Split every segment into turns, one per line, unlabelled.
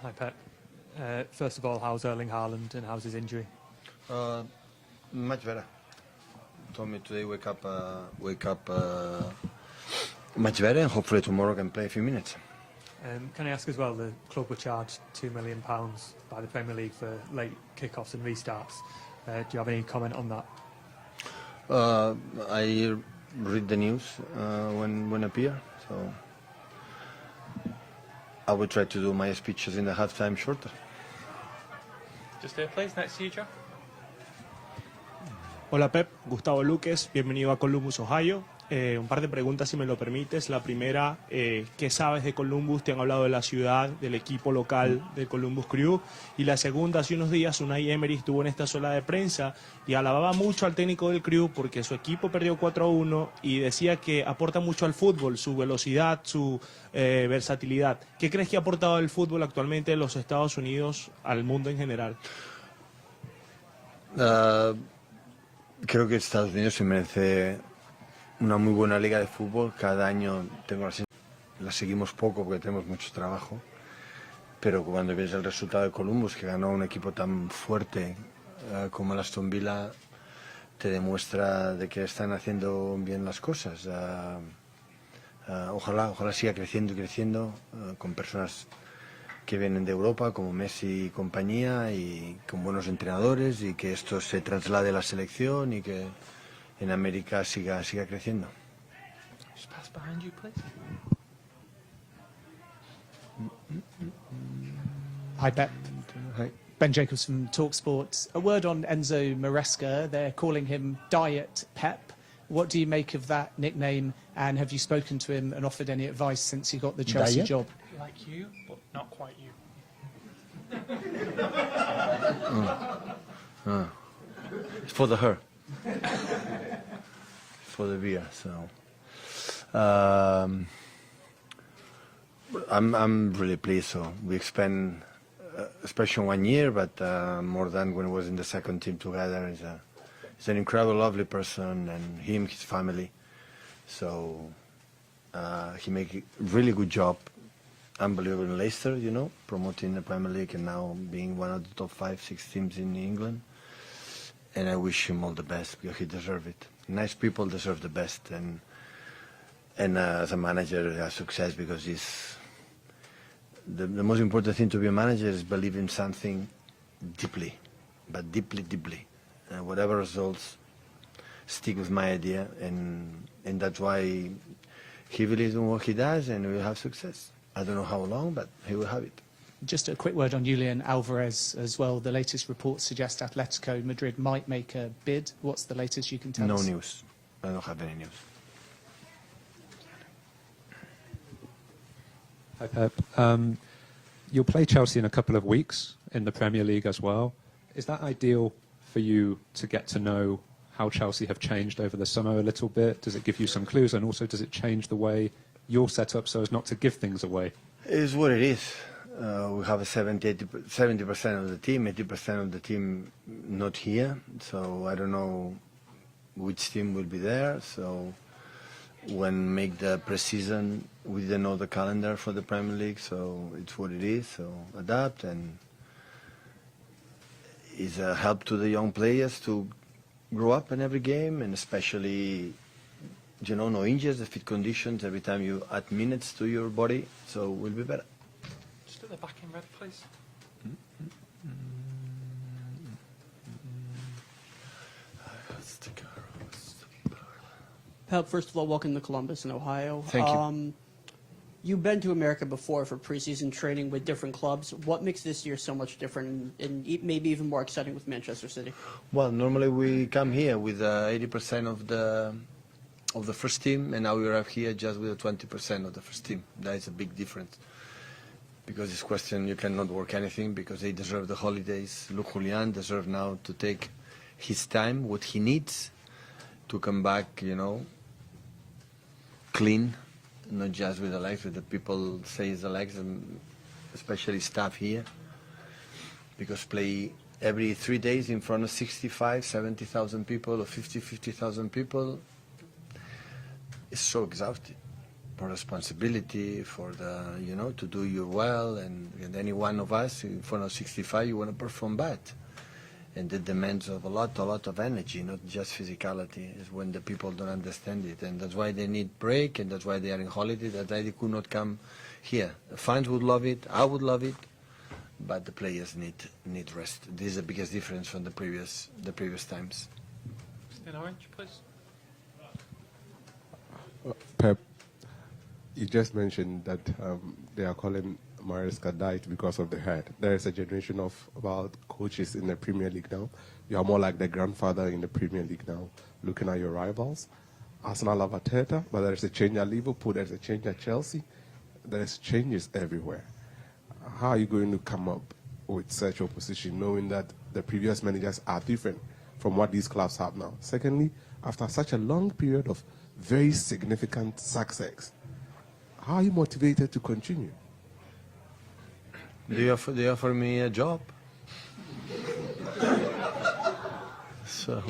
Hi, Pep. First of all, how's Erling Haaland and how's his injury?
Much better. Told me today wake up much better, and hopefully tomorrow can play a few minutes.
Can I ask as well, the club were charged £2 million by the Premier League for late kickoffs and restarts. Do you have any comment on that?
I read the news when appear, so I will try to do my speeches in the halftime shorter.
Just here, please, next to you, Joe.
Hola Pep, Gustavo Luques, bienvenido a Columbus, Ohio. Un par de preguntas si me lo permites. La primera, ¿qué sabes de Columbus? Te han hablado de la ciudad, del equipo local del Columbus Crew. Y la segunda, hace unos días Unai Emery estuvo en esta sala de prensa y alababa mucho al técnico del Crew porque su equipo perdió 4-1 y decía que aporta mucho al fútbol, su velocidad, su versatilidad. ¿Qué crees que ha aportado el fútbol actualmente en los Estados Unidos al mundo en general?
Creo que Estados Unidos se merece una muy buena liga de fútbol. Cada año la seguimos poco porque tenemos mucho trabajo, pero cuando ves el resultado de Columbus, que ganó un equipo tan fuerte como el Aston Villa, te demuestra de que están haciendo bien las cosas. Ojalá siga creciendo y creciendo con personas que vienen de Europa como Messi y compañía, y con buenos entrenadores, y que esto se traslade a la selección y que en América siga creciendo.
Just pass behind you, please.
Hi, Pep.
Hi.
Ben Jacobs from TalkSport. A word on Enzo Maresca. They're calling him Diet Pep. What do you make of that nickname, and have you spoken to him and offered any advice since he got the Chelsea
Diet?
job?
Like you, but not quite you.
It's for the her. For the beer, so I'm really pleased. So we spent especially 1 year, but more than when we was in the second team together. He's an incredible, lovely person, and his family. So he make a really good job, unbelievable in Leicester, promoting the Premier League and now being one of the top 5-6 teams in England. And I wish him all the best because he deserves it. Nice people deserve the best, and as a manager, he has success because he's the most important thing to be a manager is believe in something deeply, but deeply. Whatever results, stick with my idea, and that's why he believes in what he does, and we will have success. I don't know how long, but he will have it.
Just a quick word on Julian Alvarez as well. The latest reports suggest Atletico Madrid might make a bid. What's the latest you can tell us?
No news. I don't have any news.
Hi, Pep. You'll play Chelsea in a couple of weeks in the Premier League as well. Is that ideal for you to get to know how Chelsea have changed over the summer a little bit? Does it give you some clues? And also, does it change the way you're set up so as not to give things away?
It is what it is. We have a 70% of the team, 80% of the team not here. So I don't know which team will be there. So when make the pre-season, we didn't know the calendar for the Premier League. So it's what it is. So adapt, and it's a help to the young players to grow up in every game, and especially, no injuries, the fit conditions. Every time you add minutes to your body, so we'll be better.
Just at the back in red, please.
Pep, first of all, welcome to Columbus in Ohio.
Thank you.
You've been to America before for preseason training with different clubs. What makes this year so much different and maybe even more exciting with Manchester City?
Well, normally we come here with 80% of the first team, and now we are here just with 20% of the first team. That is a big difference. Because this question, you cannot work anything because they deserve the holidays. Luke Julian deserves now to take his time, what he needs, to come back, clean, not just with the legs, but the people say it's the legs, and especially staff here, because play every 3 days in front of 65, 70,000 people or 50,000 people is so exhausting. more responsibility for the, to do you well, and any one of us in front of 65, you want to perform bad. And it demands of a lot of energy, not just physicality. Is when the people don't understand it, and that's why they need break, and that's why they are in holiday. That's why they could not come here. The fans would love it, I would love it, but the players need rest. This is the biggest difference from the previous times.
In orange, please.
Pep, you just mentioned that they are calling Maresca died because of the head. There is a generation of about coaches in the Premier League now. You are more like the grandfather in the Premier League now, looking at your rivals. Arsenal have Arteta, but there is a change at Liverpool, there is a change at Chelsea. There is changes everywhere. How are you going to come up with such opposition, knowing that the previous managers are different from what these clubs have now? Secondly, after such a long period of very significant success, how are you motivated to continue?
They offer me a job. So,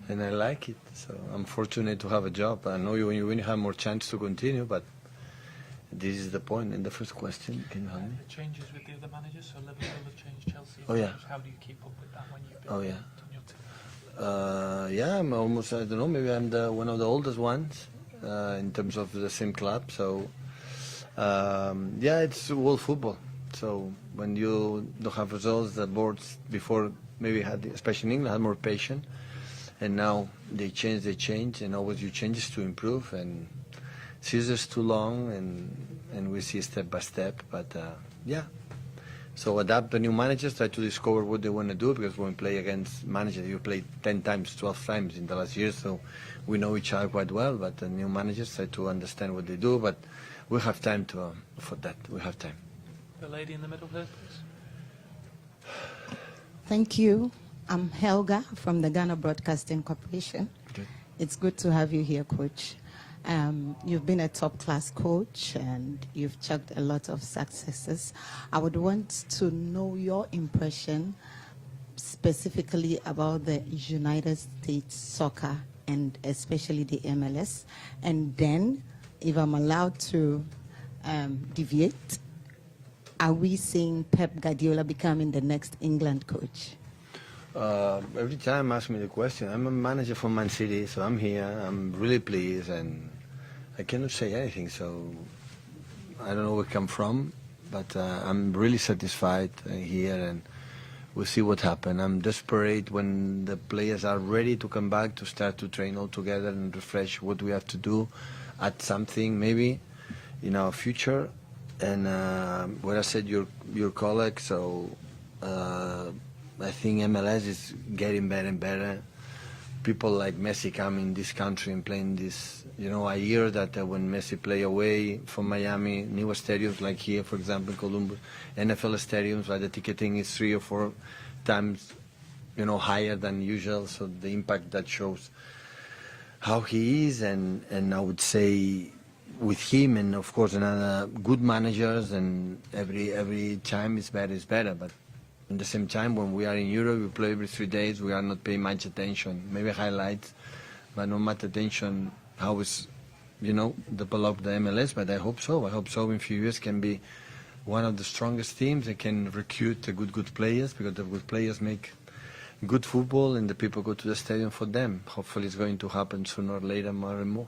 and I like it. So I'm fortunate to have a job. I know when you have more chance to continue, but this is the point. In the first question, can you help me?
The changes with the other managers, so Liverpool have changed, Chelsea.
Oh, yeah.
How do you keep up with that when you've been
Oh, yeah.
on your team?
Yeah, I'm almost, I don't know, maybe I'm one of the oldest ones in terms of the same club. So, yeah, it's world football. So when you don't have results, the boards before maybe had, especially in England, had more patience. And now they change, and always you changes to improve. And seasons too long, and we see step by step. But, yeah. So adapt the new managers, try to discover what they want to do, because when we play against managers, you play 10 times, 12 times in the last year, so we know each other quite well, but the new managers try to understand what they do, but we have time for that. We have time.
The lady in the middle here, please.
Thank you. I'm Helga from the Ghana Broadcasting Corporation.
Okay.
It's good to have you here, Coach. You've been a top-class coach, and you've chugged a lot of successes. I would want to know your impression specifically about the United States soccer, and especially the MLS. And then, if I'm allowed to deviate, are we seeing Pep Guardiola becoming the next England coach?
Every time ask me the question, I'm a manager for Man City, so I'm here. I'm really pleased, and I cannot say anything. So I don't know where I come from, but I'm really satisfied here, and we'll see what happens. I'm desperate when the players are ready to come back to start to train all together and refresh what we have to do, add something maybe in our future. And what I said, your colleague, so I think MLS is getting better and better. People like Messi come in this country and playing this. I hear that when Messi play away from Miami, newer stadiums like here, for example, Columbus, NFL stadiums, where the ticketing is 3 or 4 times, higher than usual. So the impact that shows how he is, and I would say with him, and of course another good managers, and every time it's better. But at the same time, when we are in Europe, we play every 3 days. We are not paying much attention, maybe highlights, but not much attention how is, develop the MLS. But I hope so. I hope so. In a few years, can be one of the strongest teams. They can recruit the good players, because the good players make good football, and the people go to the stadium for them. Hopefully, it's going to happen sooner or later, more and more.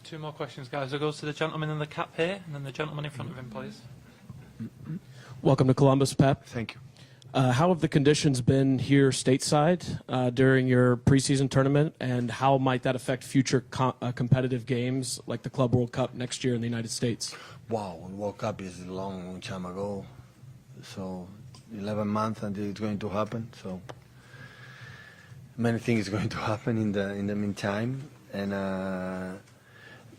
2 more questions, guys. I'll go to the gentleman in the cap here, and then the gentleman in front of him, please.
Welcome to Columbus, Pep.
Thank you.
How have the conditions been here stateside during your preseason tournament, and how might that affect future competitive games like the Club World Cup next year in the United States?
Wow, World Cup is a long time ago, so 11 months until it's going to happen. So many things are going to happen in the meantime, and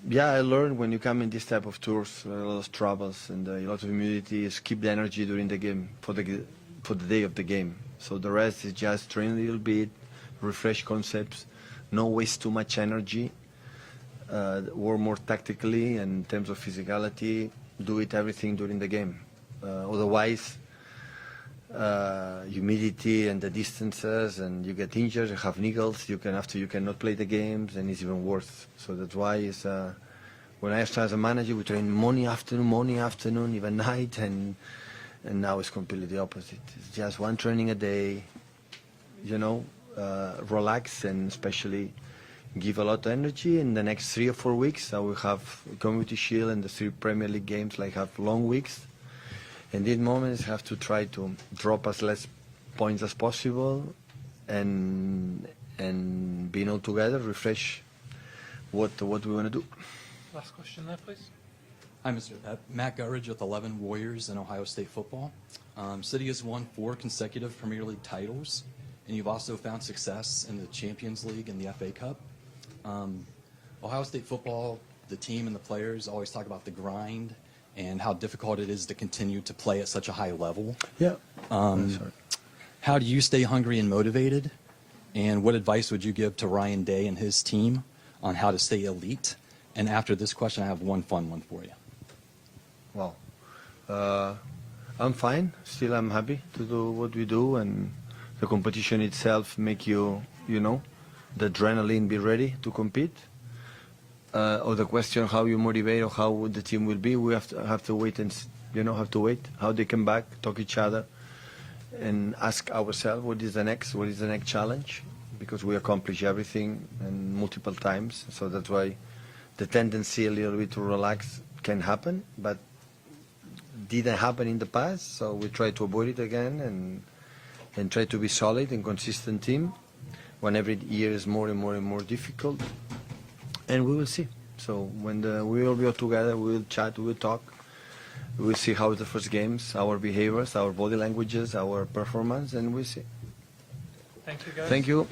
yeah, I learned when you come in this type of tours, a lot of troubles and a lot of humidity, is keep the energy during the game for the day of the game. So the rest is just train a little bit, refresh concepts, not waste too much energy, work more tactically, and in terms of physicality, do everything during the game. Otherwise, humidity and the distances, and you get injured, you have niggles, you cannot play the games, and it's even worse. So that's why When I started as a manager, we train morning, afternoon, even night, and now it's completely the opposite. It's just one training a day, relax, and especially give a lot of energy. In the next 3 or 4 weeks, I will have Community Shield and the 3 Premier League games, have long weeks. In these moments, have to try to drop as less points as possible, and being all together, refresh what we want to do.
Last question there, please.
Hi, Mr. Pep. Matt Gurridge with 11 Warriors in Ohio State football. City has won 4 consecutive Premier League titles, and you've also found success in the Champions League and the FA Cup. Ohio State football, the team and the players always talk about the grind and how difficult it is to continue to play at such a high level.
Yeah.
How do you stay hungry and motivated? And what advice would you give to Ryan Day and his team on how to stay elite? And after this question, I have one fun one for you.
Well, I'm fine. Still, I'm happy to do what we do, and the competition itself make you, the adrenaline, be ready to compete. Or the question how you motivate or how the team will be, we have to wait and have to wait. How they come back, talk each other, and ask ourselves what is the next challenge, because we accomplish everything and multiple times. So that's why the tendency a little bit to relax can happen, but didn't happen in the past. So we try to avoid it again and try to be solid and consistent team when every year is more and more difficult. And we will see. So when we will be all together, we will chat, we will talk. We will see how the first games, our behaviors, our body languages, our performance, and we'll see.
Thank you, guys.
Thank you.